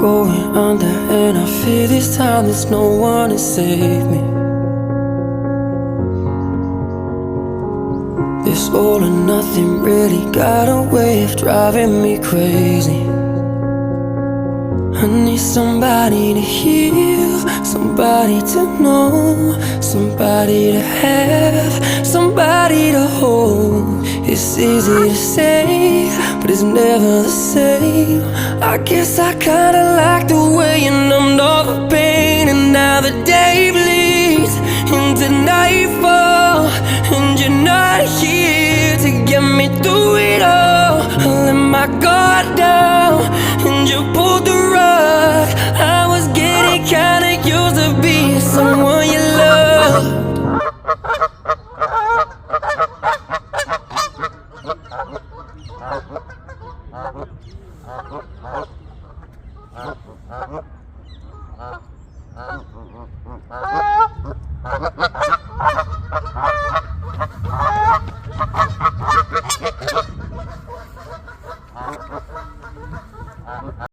going under, and I fear this time there's no one to save me. This all or nothing really got a way of driving me crazy. I need somebody to heal, somebody to know, somebody to have, somebody to hold. It's easy to say, but it's never the same. I guess I kinda like the way you numbed all the pain. And now the day bleeds into nightfall, and you're not here to get me through it all. I let my guard down, and you pulled the rug. I was getting kinda used to being someone you love.